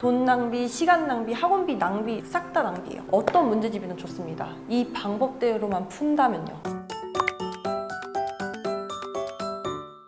돈 낭비, 시간 낭비, 학원비 낭비 싹 다 낭비예요. 어떤 문제집이든 좋습니다. 이 방법대로만 푼다면요.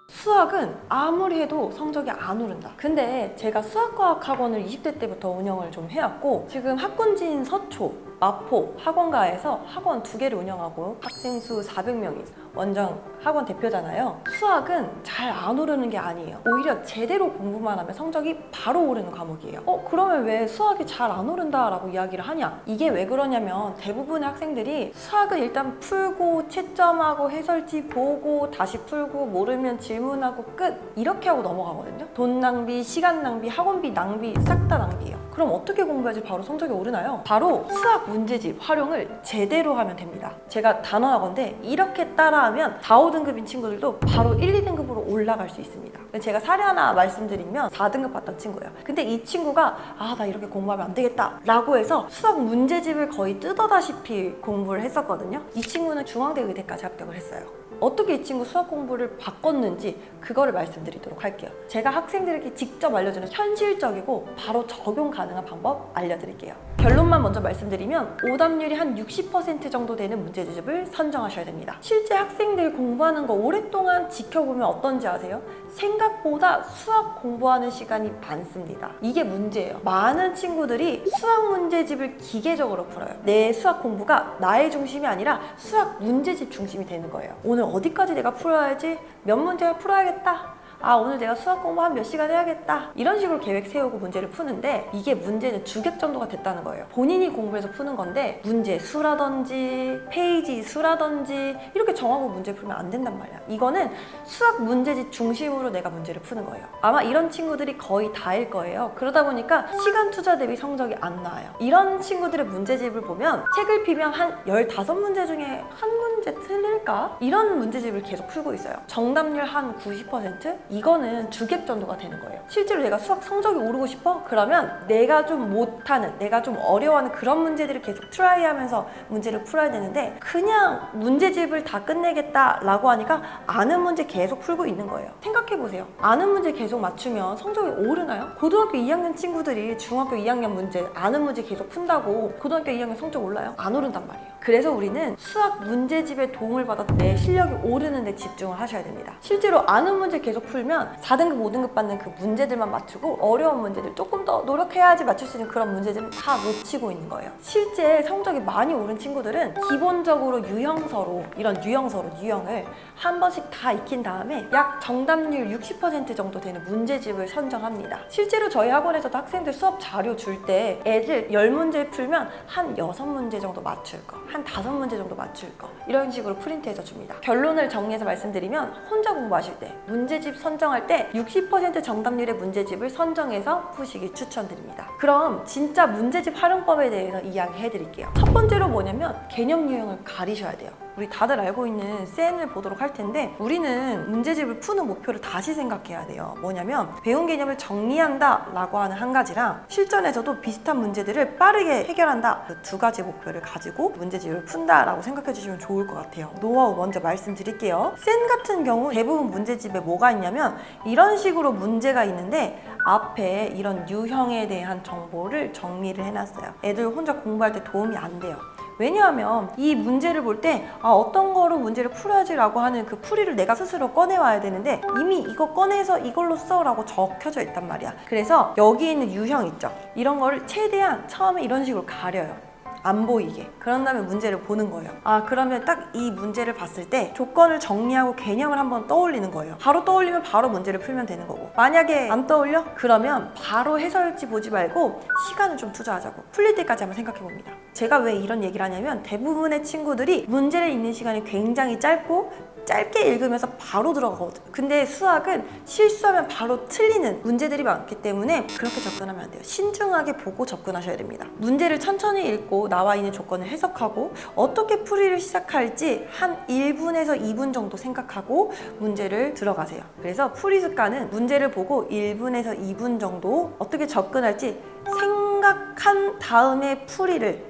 수학은 아무리 해도 성적이 안 오른다. 근데 제가 수학과학 학원을 20대 때부터 운영을 좀 해왔고 지금 학군지인 서초, 마포 학원가에서 학원 2개를 운영하고 학생 수 400명인 원정 학원 대표잖아요. 수학은 잘 안 오르는 게 아니에요. 오히려 제대로 공부만 하면 성적이 바로 오르는 과목이에요. 그러면 왜 수학이 잘 안 오른다라고 이야기를 하냐? 이게 왜 그러냐면 대부분의 학생들이 수학은 일단 풀고 채점하고 해설지 보고 다시 풀고 모르면 질문하고 끝 이렇게 하고 넘어가거든요. 돈 낭비, 시간 낭비, 학원비 낭비 싹 다 낭비예요. 그럼 어떻게 공부해야지 바로 성적이 오르나요? 바로 수학 문제집 활용을 제대로 하면 됩니다. 제가 단언하건대 이렇게 따라하면 4, 5등급인 친구들도 바로 1, 2등급으로 올라갈 수 있습니다. 제가 사례 하나 말씀드리면 4등급 봤던 친구예요. 근데 이 친구가 나 이렇게 공부하면 안 되겠다 라고 해서 수학 문제집을 거의 뜯어다시피 공부를 했었거든요. 이 친구는 중앙대 의대까지 합격을 했어요. 어떻게 이 친구 수학 공부를 바꿨는지 그거를 말씀드리도록 할게요. 제가 학생들에게 직접 알려주는 현실적이고 바로 적용 가능한 방법 알려드릴게요. 결론만 먼저 말씀드리면 오답률이 한 60% 정도 되는 문제집을 선정하셔야 됩니다. 실제 학생들 공부하는 거 오랫동안 지켜보면 어떤지 아세요? 생각보다 수학 공부하는 시간이 많습니다. 이게 문제예요. 많은 친구들이 수학 문제집을 기계적으로 풀어요. 내 수학 공부가 나의 중심이 아니라 수학 문제집 중심이 되는 거예요. 오늘 어디까지 내가 풀어야지? 몇 문제 풀어야겠다. 오늘 내가 수학 공부 한 몇 시간 해야겠다 이런 식으로 계획 세우고 문제를 푸는데 이게 문제는 주객 전도가 됐다는 거예요. 본인이 공부해서 푸는 건데 문제 수라든지 페이지 수라든지 이렇게 정하고 문제 풀면 안 된단 말이야. 이거는 수학 문제집 중심으로 내가 문제를 푸는 거예요. 아마 이런 친구들이 거의 다일 거예요. 그러다 보니까 시간 투자 대비 성적이 안 나와요. 이런 친구들의 문제집을 보면 책을 피면 한 15문제 중에 한 문제 틀릴까? 이런 문제집을 계속 풀고 있어요. 정답률 한 90%? 이거는 주객 전도가 되는 거예요. 실제로 내가 수학 성적이 오르고 싶어? 그러면 내가 좀 못하는, 내가 좀 어려워하는 그런 문제들을 계속 트라이하면서 문제를 풀어야 되는데 그냥 문제집을 다 끝내겠다라고 하니까 아는 문제 계속 풀고 있는 거예요. 생각해보세요. 아는 문제 계속 맞추면 성적이 오르나요? 고등학교 2학년 친구들이 중학교 2학년 문제, 아는 문제 계속 푼다고 고등학교 2학년 성적 올라요? 안 오른단 말이에요. 그래서 우리는 수학 문제집에 도움을 받아 내 실력이 오르는 데 집중을 하셔야 됩니다. 실제로 아는 문제 계속 풀면 4등급, 5등급 받는 그 문제들만 맞추고 어려운 문제들 조금 더 노력해야지 맞출 수 있는 그런 문제들은 다 놓치고 있는 거예요. 실제 성적이 많이 오른 친구들은 기본적으로 유형서로 이런 유형을 한 번씩 다 익힌 다음에 약 정답률 60% 정도 되는 문제집을 선정합니다. 실제로 저희 학원에서도 학생들 수업 자료 줄 때 애들 10문제 풀면 한 6문제 정도 맞출 거, 한 5문제 정도 맞출 거 이런 식으로 프린트해서 줍니다. 결론을 정리해서 말씀드리면 혼자 공부하실 때 문제집 선정할 때 60% 정답률의 문제집을 선정해서 푸시길 추천드립니다. 그럼 진짜 문제집 활용법에 대해서 이야기해 드릴게요. 첫 번째로 뭐냐면 개념 유형을 가리셔야 돼요. 우리 다들 알고 있는 쌤을 보도록 할 텐데 우리는 문제집을 푸는 목표를 다시 생각해야 돼요. 뭐냐면 배운 개념을 정리한다 라고 하는 한 가지랑 실전에서도 비슷한 문제들을 빠르게 해결한다 그 2가지 목표를 가지고 문제집을 푼다 라고 생각해 주시면 좋을 것 같아요. 노하우 먼저 말씀드릴게요. 쌤 같은 경우 대부분 문제집에 뭐가 있냐면 이런 식으로 문제가 있는데 앞에 이런 유형에 대한 정보를 정리를 해놨어요. 애들 혼자 공부할 때 도움이 안 돼요. 왜냐하면 이 문제를 볼 때 어떤 거로 문제를 풀어야지 라고 하는 그 풀이를 내가 스스로 꺼내와야 되는데 이미 이거 꺼내서 이걸로 써 라고 적혀져 있단 말이야. 그래서 여기 있는 유형 있죠? 이런 거를 최대한 처음에 이런 식으로 가려요. 안 보이게. 그런 다음에 문제를 보는 거예요. 그러면 딱 이 문제를 봤을 때 조건을 정리하고 개념을 한번 떠올리는 거예요. 바로 떠올리면 바로 문제를 풀면 되는 거고 만약에 안 떠올려? 그러면 바로 해설지 보지 말고 시간을 좀 투자하자고 풀릴 때까지 한번 생각해 봅니다. 제가 왜 이런 얘기를 하냐면 대부분의 친구들이 문제를 읽는 시간이 굉장히 짧게 읽으면서 바로 들어가거든. 근데 수학은 실수하면 바로 틀리는 문제들이 많기 때문에 그렇게 접근하면 안 돼요. 신중하게 보고 접근하셔야 됩니다. 문제를 천천히 읽고 나와 있는 조건을 해석하고 어떻게 풀이를 시작할지 한 1분에서 2분 정도 생각하고 문제를 들어가세요. 그래서 풀이 습관은 문제를 보고 1분에서 2분 정도 어떻게 접근할지 생각한 다음에 풀이를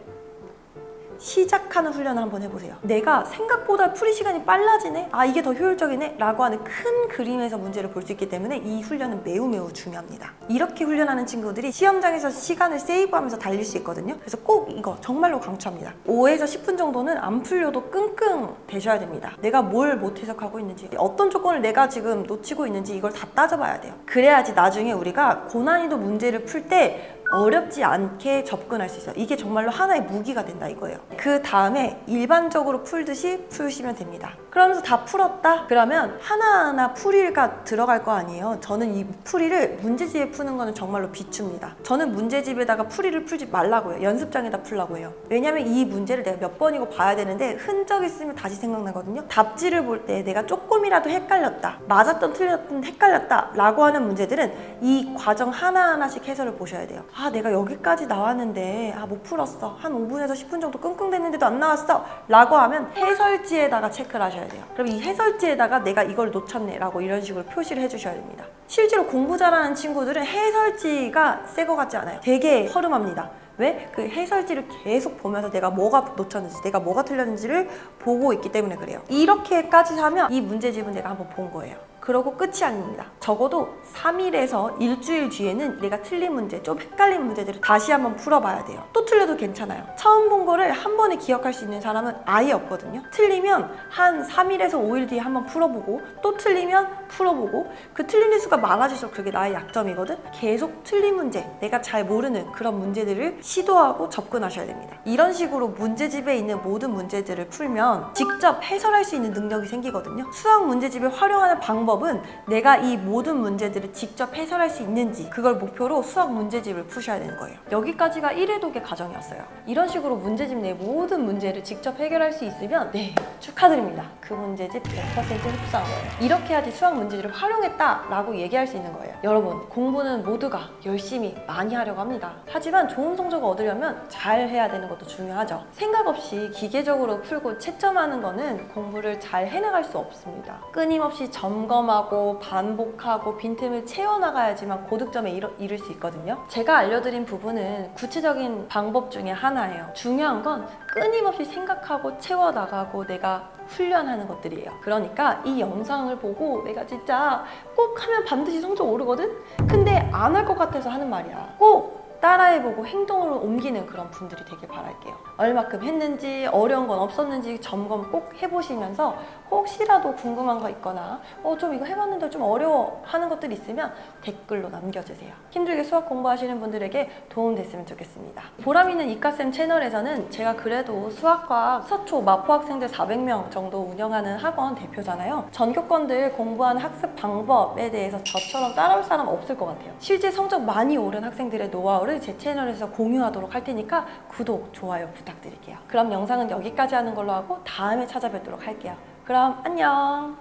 시작하는 훈련을 한번 해보세요. 내가 생각보다 풀이 시간이 빨라지네? 아, 이게 더 효율적이네? 라고 하는 큰 그림에서 문제를 볼 수 있기 때문에 이 훈련은 매우 중요합니다. 이렇게 훈련하는 친구들이 시험장에서 시간을 세이브하면서 달릴 수 있거든요. 그래서 꼭 이거 정말로 강추합니다. 5에서 10분 정도는 안 풀려도 끙끙 대셔야 됩니다. 내가 뭘 못 해석하고 있는지, 어떤 조건을 내가 지금 놓치고 있는지 이걸 다 따져봐야 돼요. 그래야지 나중에 우리가 고난이도 문제를 풀 때 어렵지 않게 접근할 수 있어요. 이게 정말로 하나의 무기가 된다 이거예요. 그 다음에 일반적으로 풀듯이 풀시면 됩니다. 그러면서 다 풀었다? 그러면 하나하나 풀이가 들어갈 거 아니에요. 저는 이 풀이를 문제집에 푸는 거는 정말로 비춥니다. 저는 문제집에다가 풀이를 풀지 말라고요. 연습장에다 풀라고 해요. 왜냐면 이 문제를 내가 몇 번이고 봐야 되는데 흔적 있으면 다시 생각나거든요. 답지를 볼 때 내가 조금이라도 헷갈렸다, 맞았던 틀렸던 헷갈렸다 라고 하는 문제들은 이 과정 하나하나씩 해설을 보셔야 돼요. 아, 내가 여기까지 나왔는데 못 풀었어. 한 5분에서 10분 정도 끙끙댔는데도 안 나왔어 라고 하면 해설지에다가 체크를 하셔야 돼요. 그럼 이 해설지에다가 내가 이걸 놓쳤네 라고 이런 식으로 표시를 해주셔야 됩니다. 실제로 공부 잘하는 친구들은 해설지가 새 거 같지 않아요. 되게 허름합니다. 왜? 그 해설지를 계속 보면서 내가 뭐가 놓쳤는지, 내가 뭐가 틀렸는지를 보고 있기 때문에 그래요. 이렇게까지 하면 이 문제집은 내가 한번 본 거예요. 그러고 끝이 아닙니다. 적어도 3일에서 일주일 뒤에는 내가 틀린 문제, 좀 헷갈린 문제들을 다시 한번 풀어봐야 돼요. 또 틀려도 괜찮아요. 처음 본 거를 한 번에 기억할 수 있는 사람은 아예 없거든요. 틀리면 한 3일에서 5일 뒤에 한번 풀어보고, 또 틀리면 풀어보고, 그 틀린 횟수가 많아질수록 그게 나의 약점이거든. 계속 틀린 문제, 내가 잘 모르는 그런 문제들을 시도하고 접근하셔야 됩니다. 이런 식으로 문제집에 있는 모든 문제들을 풀면 직접 해설할 수 있는 능력이 생기거든요. 수학 문제집을 활용하는 방법은 내가 이 모든 문제들을 직접 해설할 수 있는지, 그걸 목표로 수학 문제집을 푸셔야 되는 거예요. 여기까지가 1회독의 과정이었어요. 이런 식으로 문제집 내 모든 문제를 직접 해결할 수 있으면 네, 축하드립니다. 그 문제집 100% 흡수한 거예요. 이렇게 해야지 수학 문제집을 활용했다라고 얘기할 수 있는 거예요. 여러분, 공부는 모두가 열심히 많이 하려고 합니다. 하지만 좋은 성적을 얻으려면 잘 해야 되는 것도 중요하죠. 생각 없이 기계적으로 풀고 채점하는 거는 공부를 잘 해나갈 수 없습니다. 끊임없이 점검하고 반복하고 빈틈을 채워나가야지만 고득점에 이를 수 있거든요. 제가 알려드린 부분은 구체적인 방법 중에 하나예요. 중요한 건 끊임없이 생각하고 채워나가고 내가 훈련하는 것들이에요. 그러니까 이 영상을 보고 내가 진짜 꼭 하면 반드시 성적 오르거든? 근데 안 할 것 같아서 하는 말이야. 꼭 따라해보고 행동으로 옮기는 그런 분들이 되길 바랄게요. 얼마큼 했는지, 어려운 건 없었는지 점검 꼭 해보시면서 혹시라도 궁금한 거 있거나 좀 이거 해봤는데 좀 어려워 하는 것들 있으면 댓글로 남겨주세요. 힘들게 수학 공부하시는 분들에게 도움 됐으면 좋겠습니다. 보람있는 이과쌤 채널에서는 제가 그래도 수학과 서초, 마포 학생들 400명 정도 운영하는 학원 대표잖아요. 전교권들 공부하는 학습 방법에 대해서 저처럼 따라올 사람 없을 것 같아요. 실제 성적 많이 오른 학생들의 노하우를 제 채널에서 공유하도록 할 테니까 구독, 좋아요 부탁드릴게요. 그럼 영상은 여기까지 하는 걸로 하고 다음에 찾아뵙도록 할게요. 그럼 안녕!